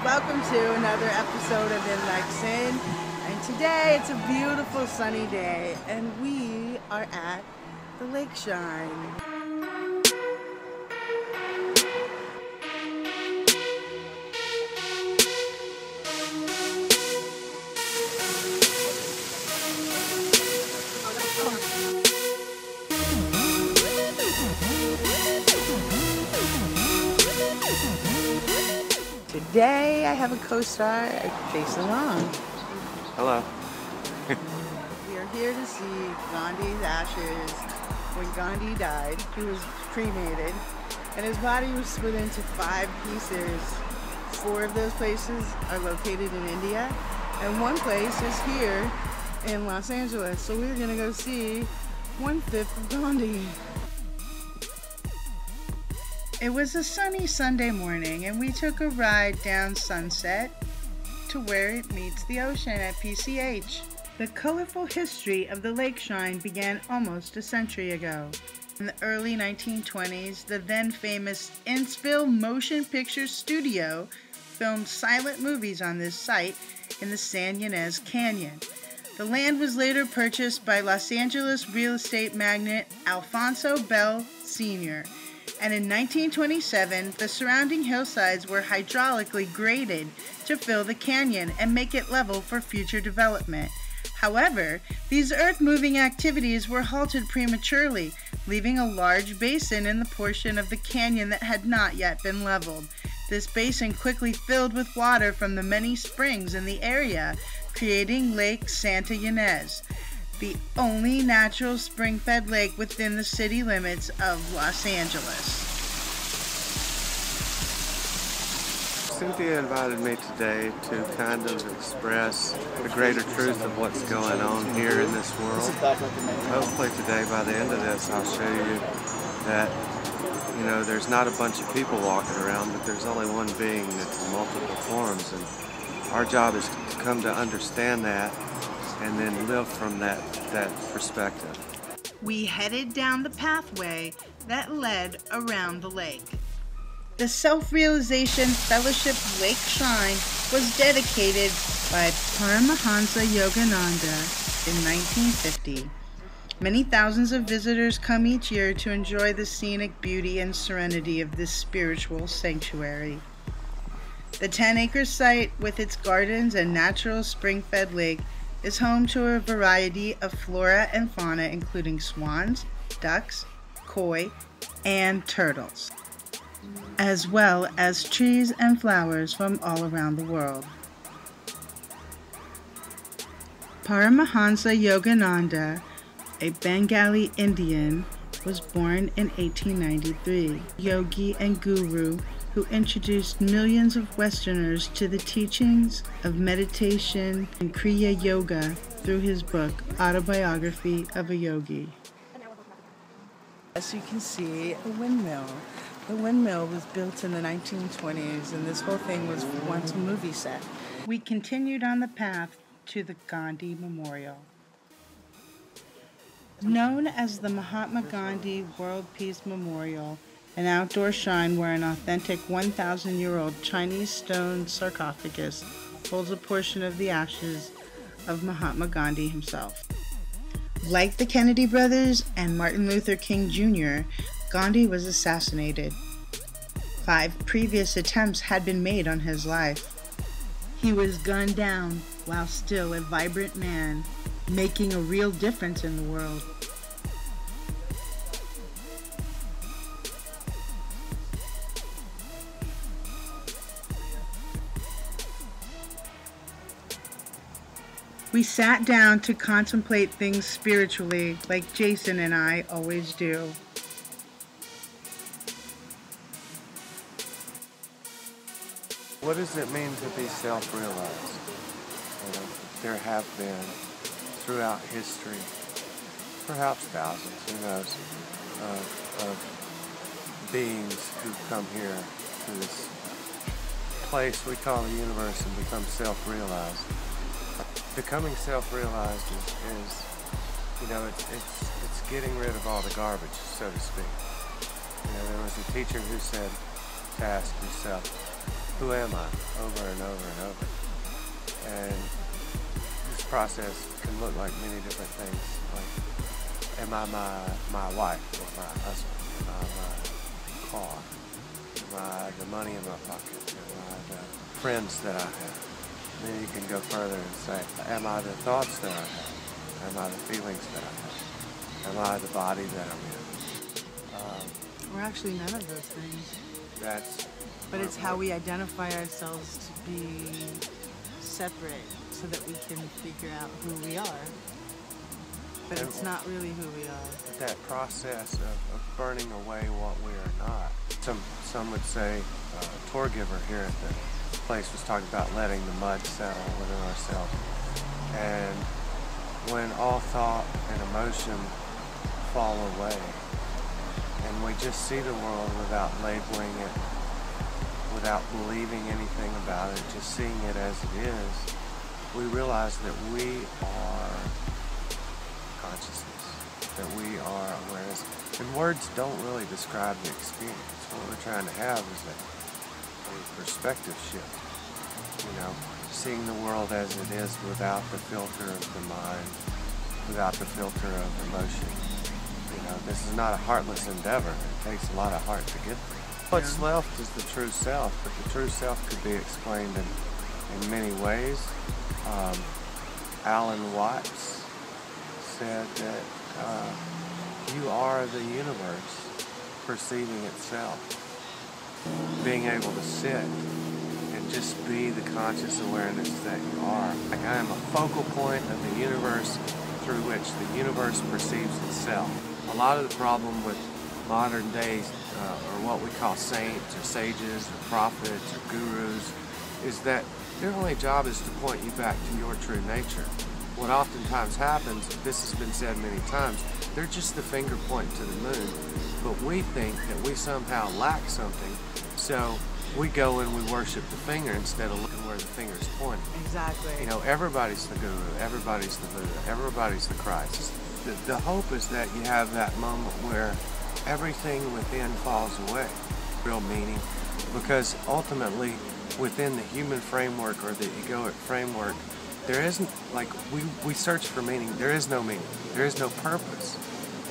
welcome to another episode of In Like Cyn. And today it's a beautiful sunny day and we are at the Lake Shine. Today I have a co-star, Jason Long. Hello. We are here to see Gandhi's ashes. When Gandhi died, he was cremated and his body was split into 5 pieces. 4 of those places are located in India and 1 place is here in Los Angeles. So we're gonna go see 1/5 of Gandhi. It was a sunny Sunday morning and we took a ride down Sunset to where it meets the ocean at PCH. The colorful history of the Lake Shine began almost a century ago. In the early 1920s, the then famous Inceville Motion Picture Studio filmed silent movies on this site in the Santa Ynes Canyon. The land was later purchased by Los Angeles real estate magnate Alphonzo E Sr., and in 1927, the surrounding hillsides were hydraulically graded to fill the canyon and make it level for future development. However, these earth-moving activities were halted prematurely, leaving a large basin in the portion of the canyon that had not yet been leveled. This basin quickly filled with water from the many springs in the area, creating Lake Santa Ynes, the only natural spring-fed lake within the city limits of Los Angeles. Cynthia invited me today to kind of express the greater truth of what's going on here in this world. Hopefully today, by the end of this, I'll show you that, you know, there's not a bunch of people walking around, but there's only one being that's in multiple forms. And our job is to come to understand that and then live from that perspective. We headed down the pathway that led around the lake. The Self-Realization Fellowship Lake Shrine was dedicated by Paramahansa Yogananda in 1950. Many thousands of visitors come each year to enjoy the scenic beauty and serenity of this spiritual sanctuary. The 10-acre site with its gardens and natural spring-fed lake is home to a variety of flora and fauna including swans, ducks, koi, and turtles, as well as trees and flowers from all around the world. Paramahansa Yogananda, a Bengali Indian, was born in 1893. Yogi and guru who introduced millions of Westerners to the teachings of meditation and Kriya Yoga through his book, Autobiography of a Yogi. As you can see, a windmill. The windmill was built in the 1920s and this whole thing was once a movie set. We continued on the path to the Gandhi Memorial. Known as the Mahatma Gandhi World Peace Memorial, an outdoor shrine where an authentic 1,000-year-old Chinese stone sarcophagus holds a portion of the ashes of Mahatma Gandhi himself. Like the Kennedy brothers and Martin Luther King Jr., Gandhi was assassinated. 5 previous attempts had been made on his life. He was gunned down while still a vibrant man, making a real difference in the world. We sat down to contemplate things spiritually, like Jason and I always do. What does it mean to be self-realized? There have been, throughout history, perhaps thousands, who knows, of beings who come here to this place we call the universe and become self-realized. Becoming self-realized is, you know, it's getting rid of all the garbage, so to speak. You know, there was a teacher who said to ask yourself, who am I, over and over and over. And this process can look like many different things. Like, am I my wife or my husband? Am I my car? Am I the money in my pocket? Am I the friends that I have? And then you can go further and say, am I the thoughts that I have? Am I the feelings that I have? Am I the body that I'm in? We're actually none of those things. But it's how we identify ourselves to be separate so that we can figure out who we are. But it's not really who we are. That process of burning away what we are not. Some would say, a tour giver here at the place was talking about letting the mud settle within ourselves. And when all thought and emotion fall away, and we just see the world without labeling it, without believing anything about it, just seeing it as it is, we realize that we are consciousness, that we are awareness. And words don't really describe the experience. What we're trying to have is a perspective shift, you know, seeing the world as it is without the filter of the mind, without the filter of emotion. You know, this is not a heartless endeavor. It takes a lot of heart to get there. What's left is the true self, but the true self could be explained in many ways. Alan Watts said that you are the universe perceiving itself. Being able to sit and just be the conscious awareness that you are. Like, I am a focal point of the universe through which the universe perceives itself. A lot of the problem with modern days, or what we call saints or sages or prophets or gurus, is that their only job is to point you back to your true nature. What oftentimes happens, this has been said many times, they're just the finger point to the moon, but we think that we somehow lack something, so we go and we worship the finger instead of looking where the finger is pointing. Exactly. You know, everybody's the guru, everybody's the Buddha, everybody's the Christ. The hope is that you have that moment where everything within falls away, real meaning, because ultimately within the human framework or the egoic framework, there isn't, like, we search for meaning. There is no meaning. There is no purpose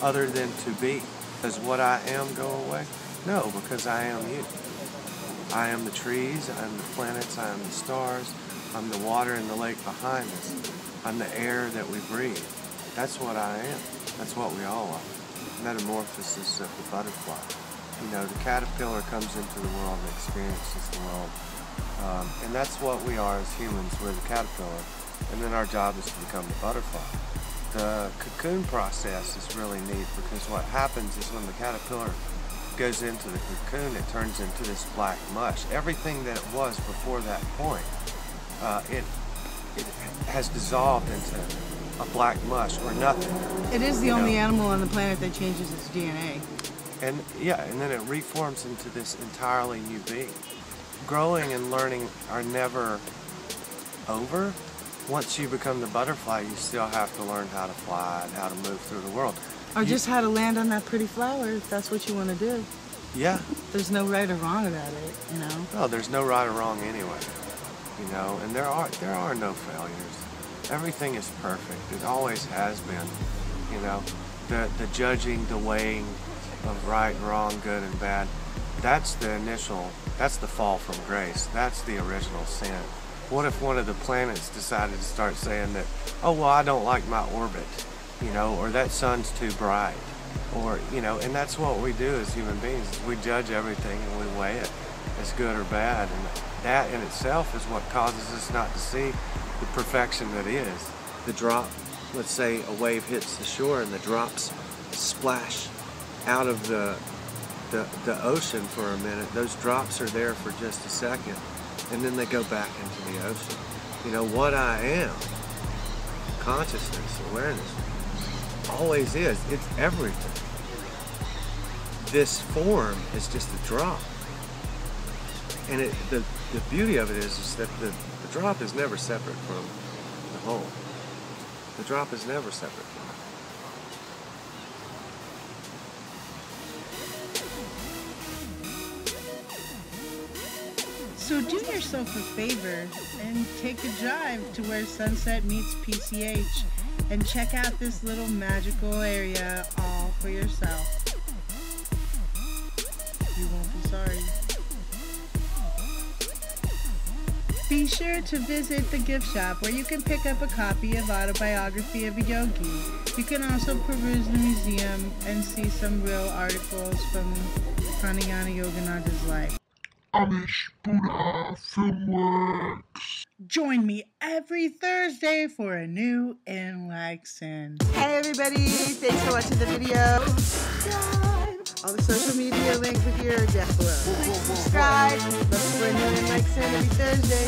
other than to be. Does what I am go away? No, because I am you. I am the trees, I am the planets, I am the stars, I'm the water in the lake behind us. I'm the air that we breathe. That's what I am. That's what we all are. Metamorphosis of the butterfly. You know, the caterpillar comes into the world and experiences the world. And that's what we are as humans. We're the caterpillar. And then our job is to become the butterfly. The cocoon process is really neat because what happens is when the caterpillar goes into the cocoon, it turns into this black mush. Everything that it was before that point, it has dissolved into a black mush or nothing. It is the only animal on the planet that changes its DNA. And yeah, and then it reforms into this entirely new being. Growing and learning are never over. Once you become the butterfly, you still have to learn how to fly and how to move through the world. Or just how to land on that pretty flower if that's what you want to do. Yeah. There's no right or wrong about it, you know? No, there's no right or wrong anyway. You know, and there are no failures. Everything is perfect. It always has been. You know, the judging, the weighing of right and wrong, good and bad, that's the fall from grace. That's the original sin. What if one of the planets decided to start saying that, oh, well, I don't like my orbit, you know, or that sun's too bright, or, you know, and that's what we do as human beings. We judge everything and we weigh it as good or bad, and that in itself is what causes us not to see the perfection that is. The drop, let's say a wave hits the shore and the drops splash out of the ocean for a minute. Those drops are there for just a second, and then they go back into the ocean. You know, what I am, consciousness, awareness, always is. It's everything. This form is just a drop. And the beauty of it is that the drop is never separate from the whole. The drop is never separate from it. So do yourself a favor and take a drive to where sunset meets PCH and check out this little magical area all for yourself. You won't be sorry. Be sure to visit the gift shop where you can pick up a copy of Autobiography of a Yogi. You can also peruse the museum and see some real articles from Pranayana Yogananda's life. Amish Buddha Filmworks. Join me every Thursday for a new In Like Cyn. Hey everybody, thanks for watching the video. Subscribe. All the social media links are here down below. Please subscribe. Look for a new In Like Cyn every Thursday.